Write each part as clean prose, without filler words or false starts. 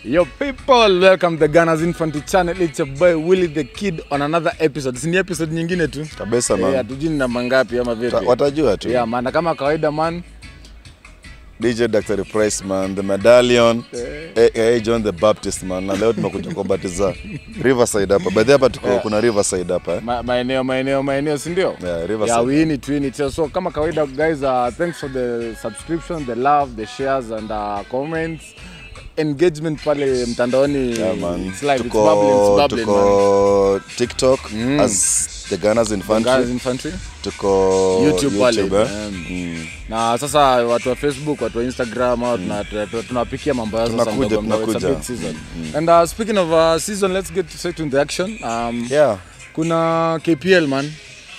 Yo people, welcome to the Ghana's Infantry channel. It's your boy Willie the Kid on another episode. This ni episode nyingine tu. Kabisa man. Yeah, tujini namba ngapi ama vipi? Watajua tu. Yeah man, kama kawaida man. DJ Dr. Price man, the medallion, aka John the Baptist man. Na leo tumekuja kubatiza Riverside hapa. Baadhi hapa tuko kuna Riverside hapa. Maeneo si ndio? Yeah, Riverside. Yeah, we need to. So kama kawaida guys, thanks for the subscription, the love, the shares and comments. Engagement pale mtandaoni. Yeah, man. It's live, it's bubbling tuko man. TikTok as the Ghana's Infantry. Tuko YouTube pale. Na sasa watu wa Facebook, watu wa Instagram, tunapikia mambo yao sasa tunakuja. Season. And speaking of season, let's get straight into the action. Kuna KPL man.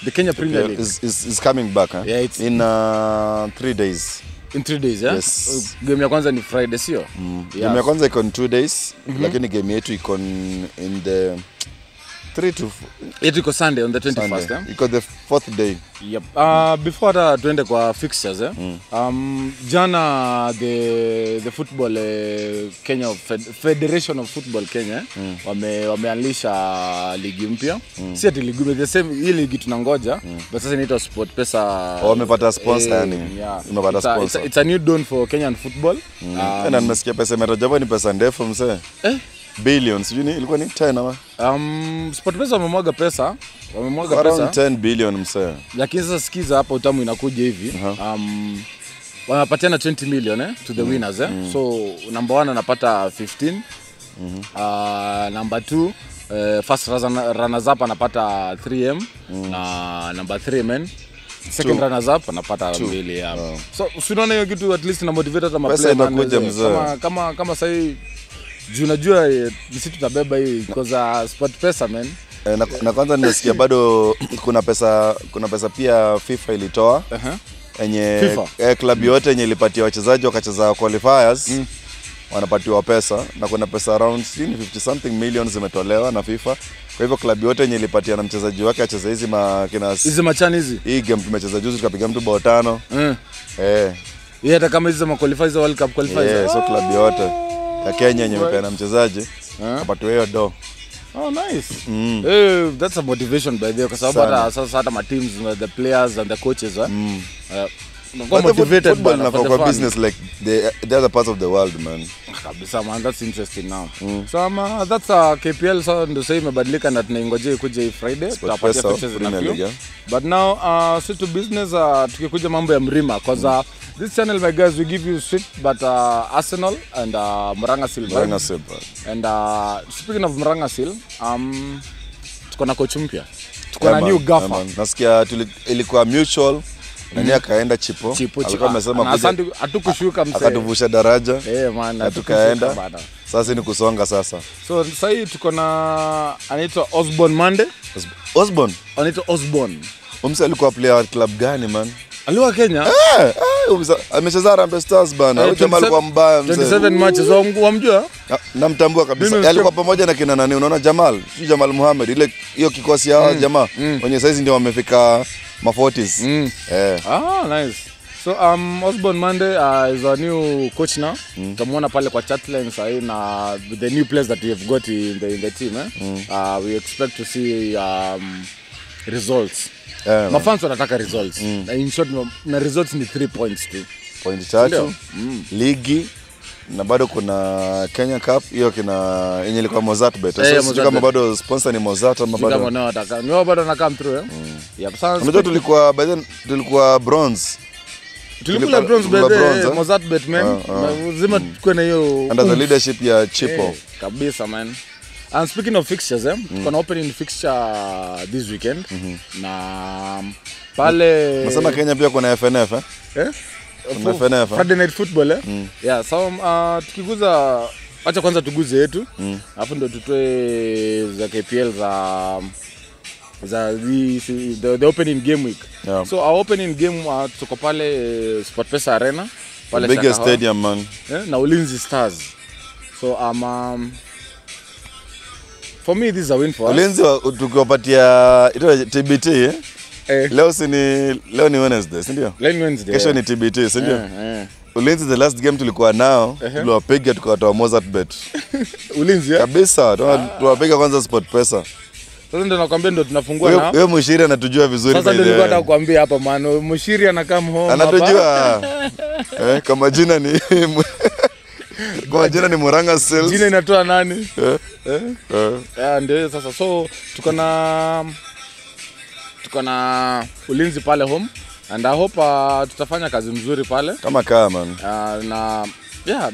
The Kenya Premier League is coming back, huh? Yeah, it's in 3 days. In 3 days, yeah? Yes. Game ya kwanza ni Friday, sio? Game ya kwanza iko in 2 days, lakini game yetu iko in the 3 to 4. It iko Sunday on the 21st, yeah? Iko the 4th day. Yep. Before tuende kwa fixtures, jana the football Kenya Federation of Football Kenya wameanzisha ligi mpya. Si ati ligi the same hii ligi tunangoja, but sasa inaitwa SportPesa. Wamepata sponsor yani. Wamepata sponsor. It's a new dawn for Kenyan football. Na nimesikia pesa imetajwa ni pesa ndefu mzee. Billions, ilikuwa ni 10 ama? SportPesa wamemwaga pesa. Around 10 billion msee. Lakini sasa sikiza hapa utamu inakuja hivi. Wanapatiana 20 million to the winners So number 1 anapata 15. Number 2 first runners up anapata 3M na number 3 man. Second runners up anapata 2. So usione hiyo kitu at least na motivate hata maplayer kama sasa unajua sisi tutabeba hii because SportPesa man. Na kwanza nimesikia bado kuna pesa pia FIFA ilitoa yenye klabu yote yenye ilipatia wachezaji wakacheza qualifiers wanapatiwa pesa, na kuna pesa around 50 something million zimetolewa na FIFA. Kwa hivyo klabu yote yenye ilipatia na mchezaji wake acheze hizi machani hizi. Hii game tumecheza juzi tukapiga mtu bao 5. Hata kama hizo qualifiers World Cup qualifiers. So klabu yote ya Kenya yenye imepeana mchezaji apatiwe hiyo do. Oh nice. That's a motivation by the way, kwa sababu hata my teams, the players and the coaches motivated for business like the other parts of the world man. Kabisa man, that's interesting now. So that's KPL so ndio sasa imebadilika na tunaingojea ikuje Friday tutapatia pictures na view. But now to business tukikuja mambo ya Mrima cause this channel my guys we give you sweet but Arsenal and Murang'a Seal. And speaking of Murang'a Seal, tuko na coach mpya. Tuko na new gaffer. Nasikia ilikuwa mutual. Nani akaenda Chipo. Alikuwa amesema kuja hatukushuka msee. Akatuvusha daraja. Man, tukaenda. Sasa ni kusonga sasa. So sasa hii tuko na anaitwa Osborne Mande. Osborne. Anaitwa Osborne. Umse alikuwa player club gani man? Aliwa Kenya? Amecheza Harambee Stars bana. Huyo jamaa alikuwa mbaya mzee. 27 matches wamjua? Namtambua kabisa. Alikuwa pamoja na kina nani? Unaona Jamal Muhammad ile hiyo kikosi ya jamaa wenye saizi ndio wamefika ma 40s. Nice. So Osborne Mande is a new coach now. Tumuona pale kwa chatline sasa na with the new players that we have got in the team we expect to see results. Mafans wanataka results. In short na results ni 3 points tu. Point 3 ligi na bado kuna Kenya Cup hiyo yenye ilikuwa Mozart Bet. So kama bado sponsor ni Mozart ama bado kama wanataka. Ni bado na come through Unajua tulikuwa bronze. Tulikuwa bronze Mozart Bet man. Lazima tukue na hiyo under the leadership ya Chipo. Kabisa man. And speaking of fixtures, kuna opening fixture this weekend. Na pale nasema Kenya pia kuna FNF FNF Friday night football Yeah, so tukiguza acha kwanza tuguze yetu. Alafu ndio tutoe za KPL za the opening game week. So our opening game tuko pale SportPesa Arena pale the biggest stadium man. Na Ulinzi Stars. So for me this is a win for us. Ulinzi tukiwapatia ito TBT leo ni Wednesday, si ndio? Leo ni Wednesday. Kesho ni TBT, si ndio? Ulinzi the last game tulikuwa nao, tuliwapiga tukawatoa Mozart Bet. Ulinzi kabisa, tuwapiga kwanza SportPesa. Sasa ndio nakwambia ndio tunafungua na. Wewe Mushiri anatujua vizuri. Sasa ndio nilikuwa nataka kukuambia hapa maana Mushiri anakaa home. Anatujua. Kama jina ni kwa jina ni Muranga Sales. Jina inatoa nani? Ndio sasa. So tuko na Ulinzi pale home and I hope tutafanya kazi mzuri pale. Kama man. Na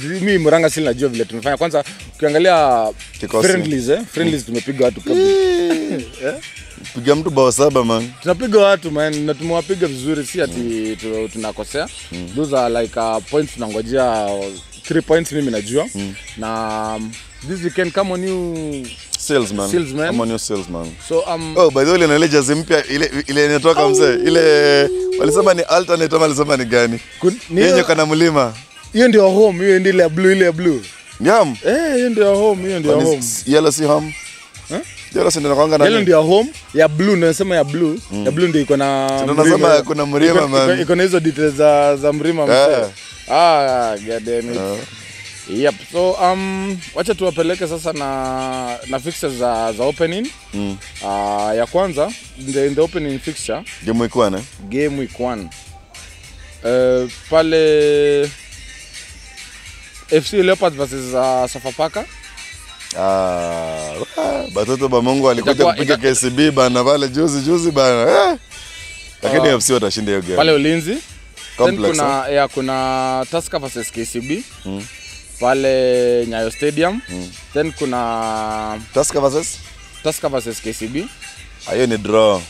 mimi Muranga Sales najua vile tumefanya. Kwanza ukiangalia friendlies tumepiga watu kabisa. Piga mtu bao 7 man. Tunapiga watu man na tumewapiga vizuri, si ati tunakosea. Those are like points tunangojea 3 points mimi najua. Na this weekend come on you salesman. Come on you salesman. So by the way na jersey mpya ile inatoka mzee. Ile walisema ni alternate ama walisema ni gani? Yenye kana mlima. Hiyo ndio home, hiyo ndio ile blue. Nyam. Hiyo ndio home, hiyo ndio home. Yellow si home. Yellow ndio nakwanga na. Yellow ndio home, ya blue nasema ya blue. Ya blue ndio iko na. Tunasema kuna mlima man. Iko na hizo details za mlima mzee. God damn it. Yep. So wacha tuwapeleke sasa na fixtures za opening. Ya kwanza in the opening fixture game week 1 game week 1 pale FC Leopards versus Sofapaka. Batoto ba Mungu alikuja kupiga KCB bana pale juzi bana. Lakini FC watashinda hiyo game. Pale Ulinzi. Complex. Kuna Tusker versus KCB. Pale Nyayo Stadium. Then kuna Tusker versus KCB. Hiyo ni draw.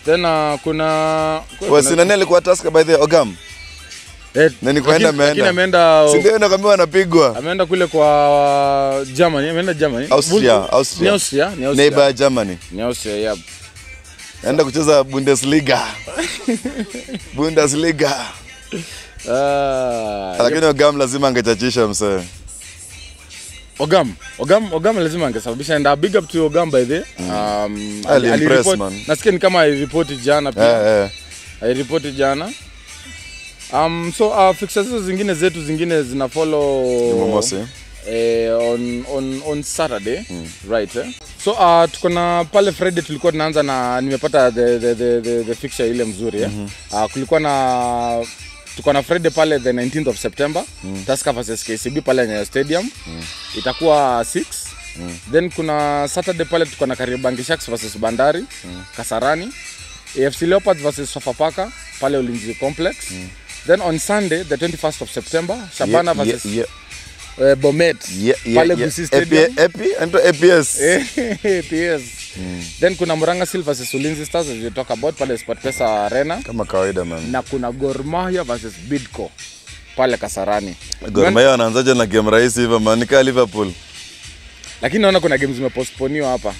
Then kuna nani alikuwa Tusker by the Ogam? Nani kwenda ameenda Sindio nakwambia anapigwa. Ameenda kule kwa Germany. Austria. Neighbor Germany. Ni Austria, yep. Anaenda kucheza Bundesliga. Lakini Ogam lazima angechachisha msee. Ogam lazima angesababisha, and big up to Ogam by the man. Nasikia ni kama aliripoti jana pia. Aliripoti jana. So fixtures zingine zina follow Jumamosi. On Saturday, right? So tuko na pale Friday tulikuwa tunaanza na nimepata the fixture ile mzuri tuko na Friday pale the 19th of September, Tusker versus KCB pale Nyayo Stadium. Itakuwa 6. Then kuna Saturday pale tuko na Kariobangi Sharks versus Bandari, Kasarani. AFC Leopards versus Sofapaka pale Ulinzi Complex. Then on Sunday the 21st of September, Shabana versus Bomet pale Busi Stadium. APS. Then kuna Muranga Seal versus Ulinzi Stars as we talk about pale SportPesa Arena kama kawaida man. Na kuna Gor Mahia versus Bidco pale Kasarani. Gor Mahia wanaanzaje na game rahisi hivyo man, nika Liverpool. Lakini naona kuna games zimepostponiwa hapa.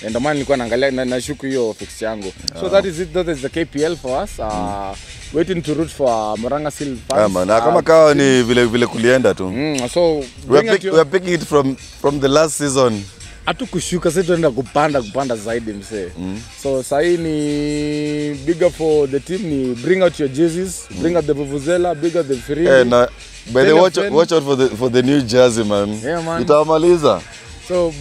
Ndio maana nilikuwa naangalia na nashuku hiyo fix yangu. So that is the KPL for us. Waiting to root for Muranga Seal fans. Kama kawa ni vile kulienda tu. So we are picking it from the last season. Hatukushuka sasa tunaenda kupanda zaidi msee. So sasa ni big up for the team, ni bring out your jerseys, bring out the vuvuzela, bring out the firimbi. Na by the watch out for the new jersey man. Yeah, man. Itamaliza. So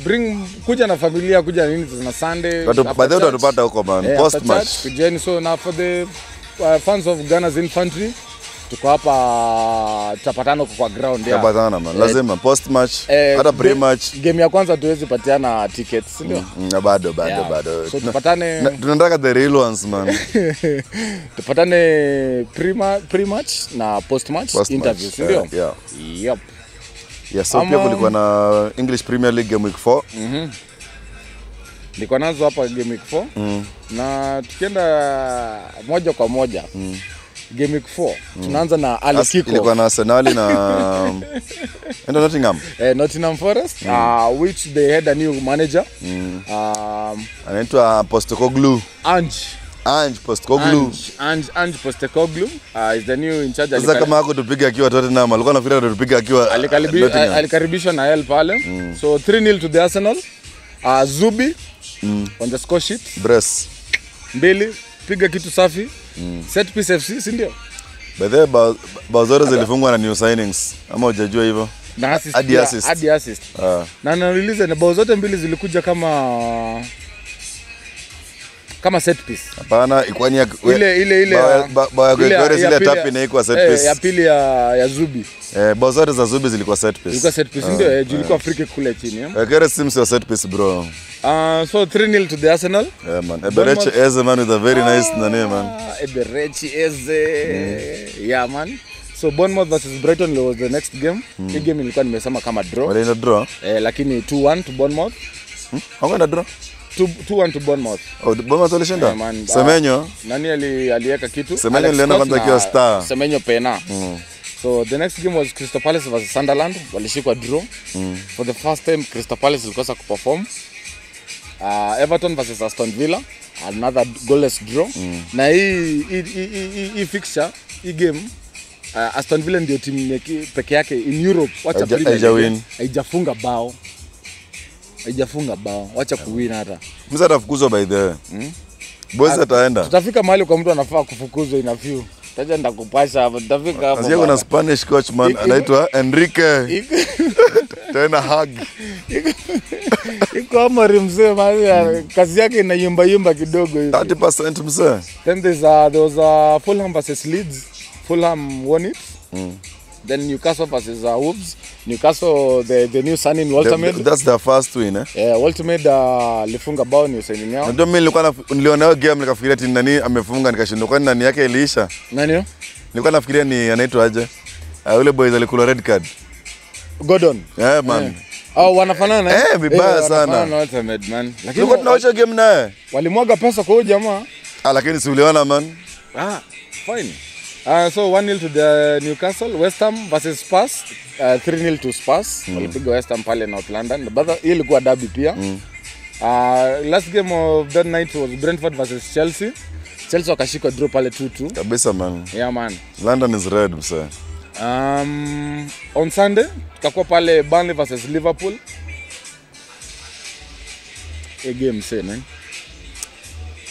kuja na familia, kuja na nini na Sunday. Baadaye utapata huko man, post match. Kujeni, so na for the fans of Ghana's Infantry tuko hapa tutapatana kwa ground ya. Tutapatana man, lazima post match hata pre match. Game ya kwanza tuwezi patiana tickets, ndio? Bado. So tupatane, tunataka the real ones man. Tupatane pre match na post match interviews, ndio? Yep. Yes, so pia kulikuwa na English Premier League game week 4. Nilikuwa nazo hapa game week 4. Na tukienda moja kwa moja. Game week 4 tunaanza na Ali Kiko. Ilikuwa na Arsenal na Nottingham Forest, which they had a new manager. Anaitwa Postecoglou. Ange Postecoglou. Ange Postecoglou is the new in charge. Sasa kama hako tupiga akiwa Tottenham, alikuwa anafikiri tupiga akiwa alikaribishwa na El pale. So 3-0 to the Arsenal. Zubi on the score sheet. Brace. 2, piga kitu safi. Set piece FC, si ndio? By the way, bao zote zilifungwa na new signings. Ama hujajua hivyo? Na assist. Hadi assist. Na nauliza na bao zote mbili zilikuja kama set piece. Hapana, ikwani ile bao ya zile tapi na iko set piece. Ya pili ya Zubi. Bao zote za Zubi zilikuwa set piece. Ilikuwa set piece ndio, ilikuwa free kick kule chini. Kere Sims was set piece, bro. So 3-0 to the Arsenal. Yeah, man. Eberechi Eze, man, with a very nice name, man. Eberechi Eze. Yeah, man. So Bournemouth versus Brighton was the next game. Hii game ilikuwa nimesema kama draw. Wale ina draw? Lakini 2-1 to Bournemouth. Hawa ina draw? 2-1 to Bournemouth. Oh, Bournemouth walishinda? Yeah, Semenyo? Nani aliweka kitu? Semenyo alienda kwanza kiwa star. Semenyo pena. So the next game was Crystal Palace versus Sunderland. Walishikwa draw. For the first time Crystal Palace ilikosa kuperform. Everton versus Aston Villa, another goalless draw. Na hii fixture, hii game Aston Villa ndio timu peke yake in Europe wacha haijafunga bao. Wacha kuwin hata. Mza atafukuzwa by the way. Boys ataenda. Tutafika mahali kwa mtu anafaa kufukuzwa ina few. Taja ndakupasha hapo, tutafika hapo. Sasa kuna Spanish coach man anaitwa Enrique. Tena hug. Iko Amorim mzee mali kazi yake inayumba kidogo hivi. 30% mzee. Then there was Fulham versus Leeds. Fulham won it. Then Newcastle versus Wolves. Newcastle the new signing Waltermead. That's the first win, eh? Yeah, Waltermead lifunga bao ni signing yao. Ndio mimi niliona hiyo game nikafikiria ati nani amefunga nikashindwa kwani nani yake iliisha. Nani hiyo? Nilikuwa nafikiria ni anaitwa aje. Yule boys alikula red card. Gordon. Yeah, man. Wanafanana vibaya sana. Wanafanana Waltermead man. Lakini kwa tunaocha game naye. Walimwaga pesa kwa huyo jamaa. Lakini si uliona man. Fine. So 1-0 to the Newcastle. West Ham versus Spurs. 3-0 to Spurs. Walipiga West Ham pale North London. But hii ilikuwa derby pia. Last game of that night was Brentford versus Chelsea. Chelsea wakashika draw pale 2-2. Kabisa man. Yeah man. London is red msee. On Sunday tutakuwa pale Burnley versus Liverpool. A game say man.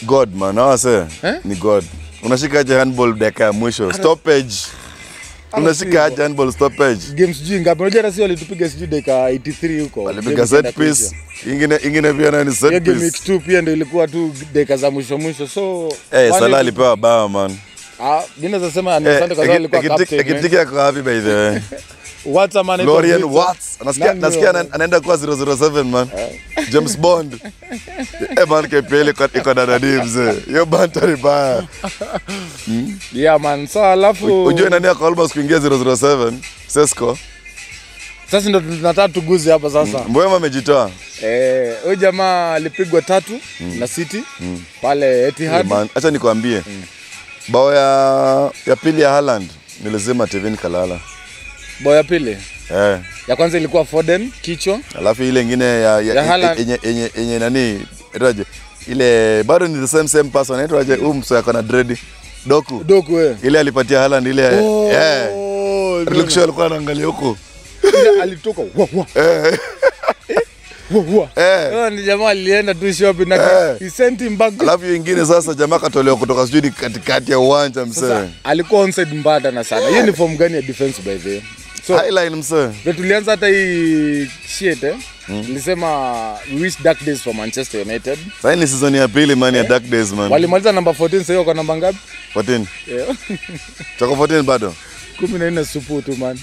God man, say ni God. Unashika aje handball dakika ya mwisho stoppage. Unashika aje handball stoppage. Games juu ngapi? Unajua rasi walitupiga sijui dakika 83 huko. Walipiga set piece. Ingine pia nani set piece. Game 2 pia ndio ilikuwa tu dakika za mwisho. So Salah alipewa bao man. Mimi naweza sema ni asante kwa sababu alikuwa captain. Kitika kwa happy by the way. What's a man? Lorian Watts. Nasikia anaenda kwa 007 man. James Bond. Man kepele iko na nani mzee. Yo bantari baya. Yeah man. So alafu unajua nani ako almost kuingia 007? Sesko. Sasa ndo tunataka tuguze hapa sasa. Mbona amejitoa? Huyo jamaa alipigwa 3 na City pale Etihad. Man, acha nikwambie. Bao ya pili ya Haaland nilisema Tevin kalala. Bao ya pili? Ya kwanza ilikuwa Foden kichwa. Alafu ile nyingine yenye nani? Etaje? Ile bado ni the same person anaitwa aje? Mso yako na dread. Doku ile alipatia Haaland ile Luxo alikuwa anaangalia huko. Ile alitoka ni jamaa alienda tu shopping na he sent him back. Alafu nyingine sasa jamaa katolewa kutoka sijui katikati ya uwanja msee. Alikuwa onside mbada na sana. Hiyo ni form gani ya defense by the way? So highline msee. Tulianza hata hii shit nilisema we wish dark days for Manchester United. Sasa ni season ya pili man ya dark days man. Walimaliza number 14 sasa kwa namba ngapi? 14. Chako 14 bado. 14 supu tu man.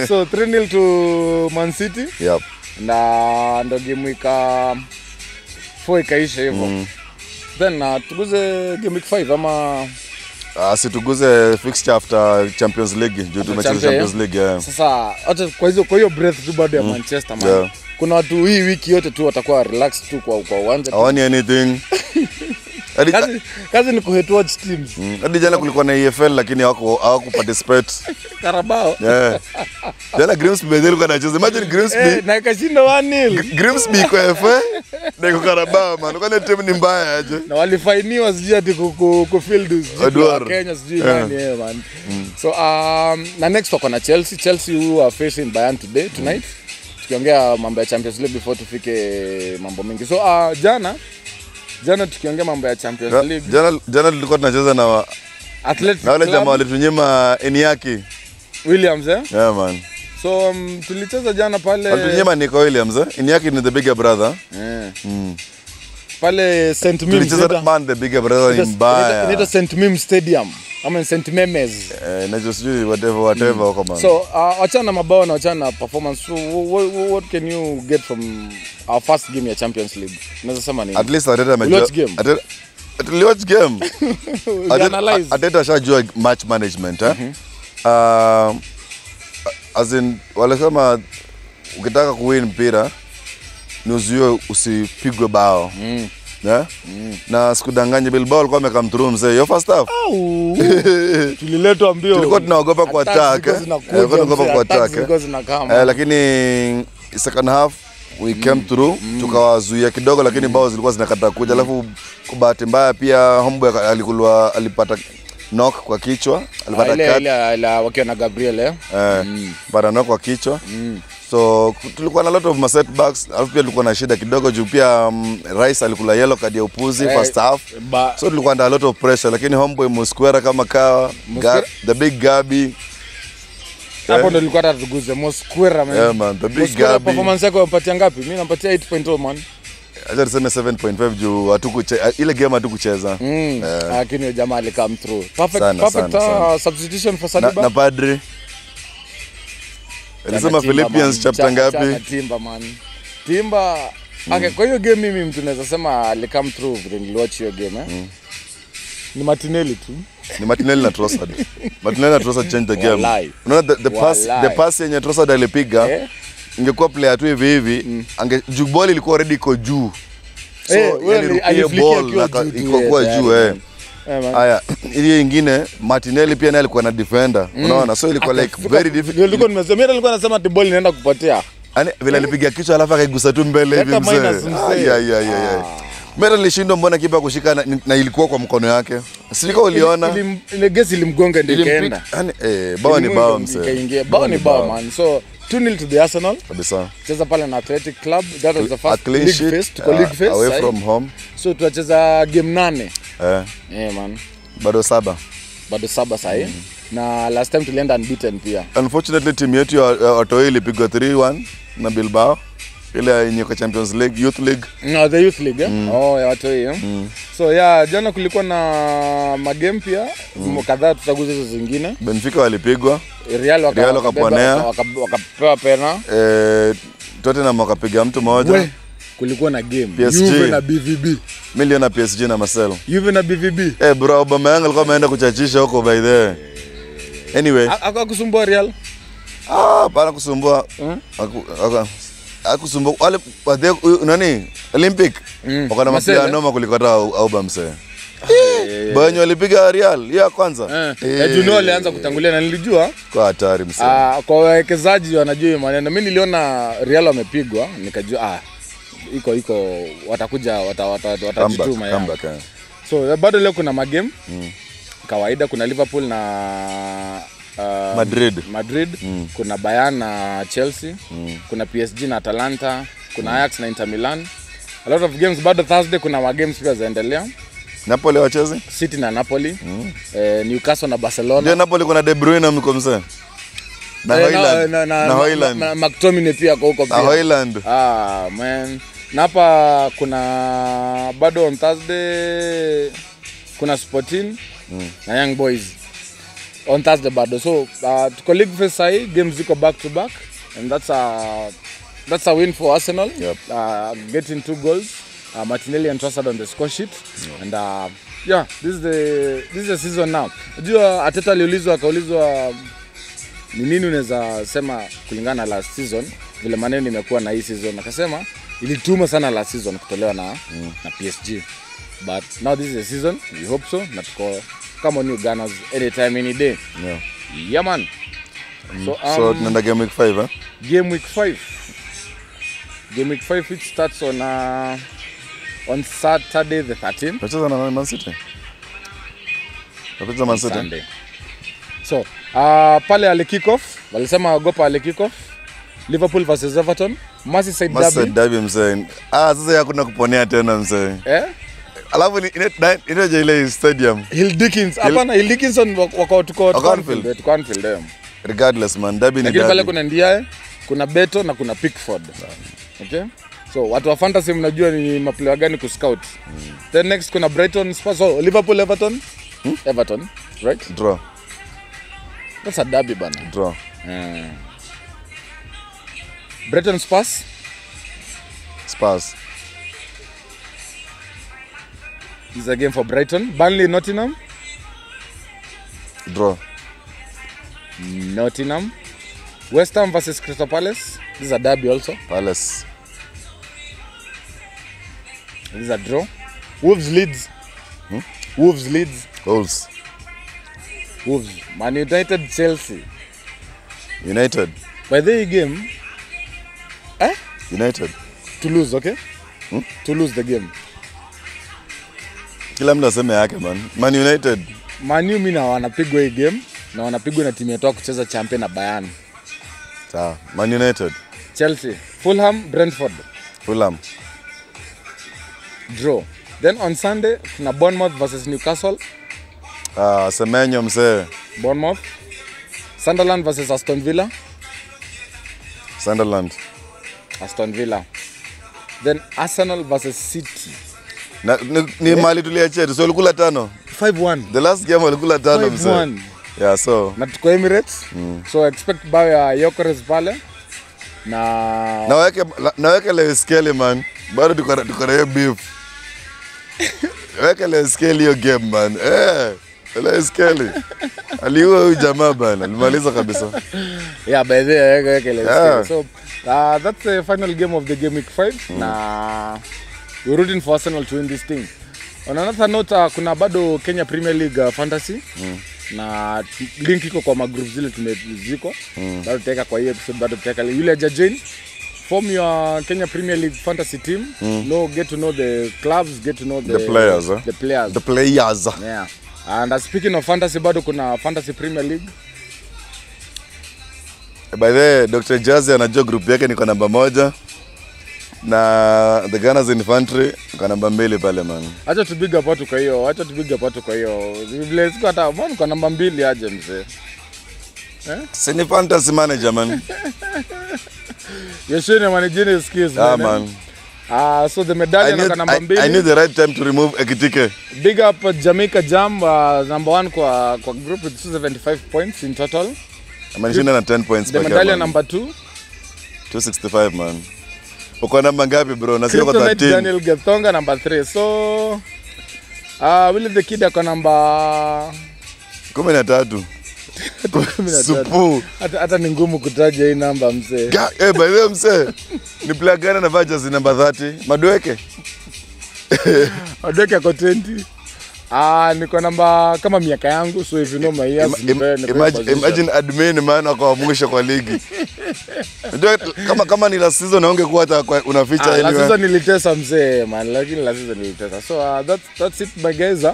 So 3-0 to Man City. Yep. Na ndo game week 4 ikaisha hivyo. Then tuguze game week 5 ama situguze fixture after Champions League. Juu tumecheza Champions League. Sasa hata kwa hiyo breath tu bado ya Manchester man. Kuna watu hii wiki yote tu watakuwa relaxed tu kwa uwanja. Hawani anything. Kazi ni ku watch teams. Hadi jana kulikuwa na EFL lakini hawaku participate. Carabao. Jana Grimsby ilikuwa anacheza. Imagine Grimsby. Na ikashinda 1-0. Grimsby kwa FA na iko Carabao man. Kwani timu ni mbaya aje? Na walifainiwa sijui ati ku field Kenya sijui nani man. So na next wako na Chelsea who are facing Bayern tonight. Tukiongea mambo ya Champions League before tufike mambo mengi. So jana tukiongea mambo ya Champions League. Jana tulikuwa tunacheza Athletic Na wale Club. jamaa walitunyima Eniaki. Williams Yeah man. So tulicheza jana pale. Walitunyima Nico Williams Eniaki ni the bigger brother. Pale St. Mims. Tulicheza man the bigger brother ni mbaya. Inaitwa St. Mims Stadium. I mean St. Memes. Na just whatever wako man. So achana mabao na achana performance. So, what can you get from our first game ya Champions League? Unaweza sema nini? At least Ateta watch game. Watch game. Analyze. Ateta shajua match management as in walisema ukitaka kuwin mpira ni uzuie usipigwe bao. Na sikudanganye Bilbao walikuwa wamekam through mzee. Yo first half. Tuliletwa mbio. Tulikuwa tunaogopa kwa attack. Tunaogopa kwa attack. Lakini second half we came through tukawazuia kidogo lakini bao zilikuwa zinakata kuja. Alafu kwa bahati mbaya pia Homeboy alipata knock kwa kichwa. Alipata cut. Ile wakiwa na Gabriel Pata knock kwa kichwa. So tulikuwa na lot of setbacks. Alafu pia tulikuwa na shida kidogo juu pia Rice alikula yellow card ya upuzi first half. So tulikuwa na a lot of pressure lakini Homeboy Mosquera kama kawa the big Gabi. Hapo ndo nilikuwa nataka tuguze Mosquera man. Yeah man, the big Gabi. Performance yako unapatia ngapi? Mimi nampatia 8.0 man. Acha tuseme 7.5 juu ile game hatukucheza. Lakini jamaa alikam through. Perfect substitution for Saliba. Na Padri. Alisema Philippians chapter ngapi? Timba man. Timba. Okay, kwa hiyo game mimi mtu naweza sema alikam through when niliwatch hiyo game Ni Martinelli tu. Ni Martinelli na Trossard. Martinelli na Trossard change the game. Unaona the pass yenye Trossard alipiga ingekuwa player tu hivi ball ilikuwa already iko juu. So aliflikia iko juu Haya, ile nyingine Martinelli pia naye alikuwa na defender. Unaona? So ilikuwa like very difficult. Nilikuwa nimesema alikuwa anasema ati ball inaenda kupotea. Yaani vile alipiga kichwa alafu akaigusa tu mbele hivi mzee. Mera nilishindwa mbona kipa kushika na ilikuwa kwa mkono yake. Siko uliona? Ile gesi ilimgonga ndio ikaenda. Yaani bao ni bao mzee. Bao ni bao man. So 2-0 to the Arsenal. Kabisa. Cheza pale na Athletic Club. That was the first league first. Away from home. So tutacheza game 8. Man. Bado 7 sahi. Na last time tulienda unbeaten pia. Unfortunately team yetu ya Otoi ilipigwa 3-1 na Bilbao. Ile yenye kwa Champions League, Youth League. No, the Youth League. Ya Otoi. So jana kulikuwa na magame pia. Kadhaa tutaguza hizo zingine. Benfica walipigwa. Real wakaponea. Wakapewa pena. Tottenham wakapiga mtu mmoja. Kulikuwa na game Juve na BVB. Milioni na PSG na Marcelo. Juve na BVB. Bro, Aubameyang alikuwa ameenda kuchachisha huko by the. Anyway, akakusumbua Real? Bana kusumbua. Akusumbua wale nani? Olympic. Wakana mapia noma kuliko hata Aubameyang. Banyo alipiga Real ya kwanza. Juno alianza kutangulia na nilijua kwa hatari msema. Kwa wawekezaji wanajua hiyo maneno. Mimi niliona Real wamepigwa nikajua iko watakuja watajituma. So bado leo kuna magame. Kawaida kuna Liverpool na Madrid. Kuna Bayern na Chelsea. Kuna PSG na Atalanta. Kuna Ajax na Inter Milan. A lot of games. Bado Thursday kuna magames pia zaendelea. Napoli wacheze? City na Napoli. Newcastle na Barcelona. Ndio Napoli kuna De Bruyne mko mzee. Na Hoyland. McTominay pia kwa huko pia. Na Hoyland. Man. Na hapa kuna bado on Thursday kuna Sporting na Young Boys on Thursday bado. So tuko league phase sahi, games ziko back to back and that's a win for Arsenal. Getting 2 goals. Martinelli and Trossard on the score sheet. And this is the season now. Unajua Ateta akaulizwa ni nini unaweza sema kulingana na last season vile maneno imekuwa na hii season. Akasema ilituma sana last season kutolewa na PSG. But now this is the season. We hope so. Na tuko come on you Gunners anytime any day. Yeah man. So tunaenda game week 5 Game week 5. Game week 5 it starts on Saturday the 13th. Tunacheza na Man City. Tunacheza Man City. Sunday. So, pale ale kick off, walisema wagopa ale kick off. Liverpool versus Everton, Merseyside derby mzee. Sasa hakuna kuponea tena mzee. Alafu inaje ile stadium. Hill Dickinson. Hapana, Hill Dickinson wako tuko Cornfield. Regardless man, derby ni lakini pale derby. kuna Ndiaye, kuna Beto na kuna Pickford. Okay? So watu wa fantasy mnajua ni maplayer gani kuscout. Then next kuna Brighton, Spurs, Liverpool, Everton. Everton, right? Draw. That's a derby bana. Draw. Brighton, Spurs. Spurs. This is a game for Brighton. Burnley, Nottingham. Draw. Nottingham. West Ham versus Crystal Palace. This is a derby also. Palace. This is a draw. Wolves, Leeds. Wolves, Leeds. Wolves. Wolves. Man United, Chelsea. United. By the game, United. to lose, okay? To lose the game. Kila mtu aseme yake man. Man United. Man U mina wanapigwa hii game na wanapigwa na timu yetu kucheza champion na Bayern. Sawa. Man United. Chelsea, Fulham, Brentford. Fulham. Draw. Then on Sunday, kuna Bournemouth versus Newcastle. Semenyo msee. Bournemouth. Sunderland versus Aston Villa. Sunderland. Aston Villa. Then Arsenal versus City. Ni mali tuliachia so walikula 5. 5-1. The last game walikula 5 msee. 5-1. Yeah, so Na tuko Emirates. So expect bao ya Gyökeres pale. Naweke Lewis Kelly man. Bado tuko na hiyo beef. Weke Lewis Kelly hiyo game man. Lewis Kelly. Aliua huyu jamaa bana. Alimaliza kabisa. Yeah, by the way, weke Lewis Kelly. So that's the final game of the game week 5. Na we're rooting for Arsenal to win this thing. On another note, kuna bado Kenya Premier League Fantasy. Na link iko kwa magroup zile tumeziko. Bado tutaweka kwa hii episode, bado tutaweka yule join. Form your Kenya Premier League fantasy team. Get to know the clubs, get to know the players. The players. The players. Yeah. And speaking of fantasy, bado kuna Fantasy Premier League. By the way, Dr. Jazzy anajua group yake niko namba 1. Na the Gunners Infantry kwa namba 2 pale man. Acha tupiga pato kwa hiyo, Vile siku hata mbona kwa namba 2 aje mzee. Sini fantasy manager man. Yeshene managerial skills man. So the medallion kwa namba 2. I knew the right time to remove Ekitike. Big up Jamaica Jam, number 1 kwa group with 275 points in total. Amenishinda na 10 points the medallion number 2. 265 man. Uko namba ngapi bro? Nasikia kwa 13. Daniel Getonga number 3. So Willie the Kid kwa namba 13. Supu. Hata ni ngumu kutaja hii namba mzee. By the way mzee. Ni player gani na jersey number 30? Madueke. Madueke kwa 20. Niko namba kama miaka yangu, so if you know my years. Imagine admin maana kwa mwisho kwa ligi. Ndio kama ni last season ungekuwa hata unaficha anyway. Last season nilitesa mzee man, lakini last season nilitesa. So that's it my guys.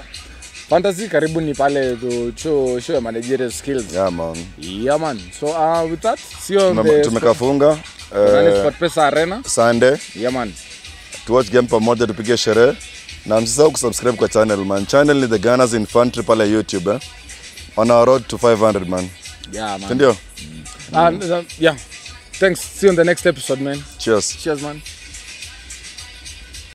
Fantasy karibu ni pale to show managerial skills. Yeah man. So with that, see you on the tumekafunga SportPesa Arena Sunday. Yeah man. To watch game pamoja tupige sherehe. Na msisahau kusubscribe kwa channel man. Channel ni The Gunners Infantry pale YouTube. On our road to 500 man. Yeah man. Ndio? Yeah. Thanks. See you on the next episode man. Cheers. Cheers man.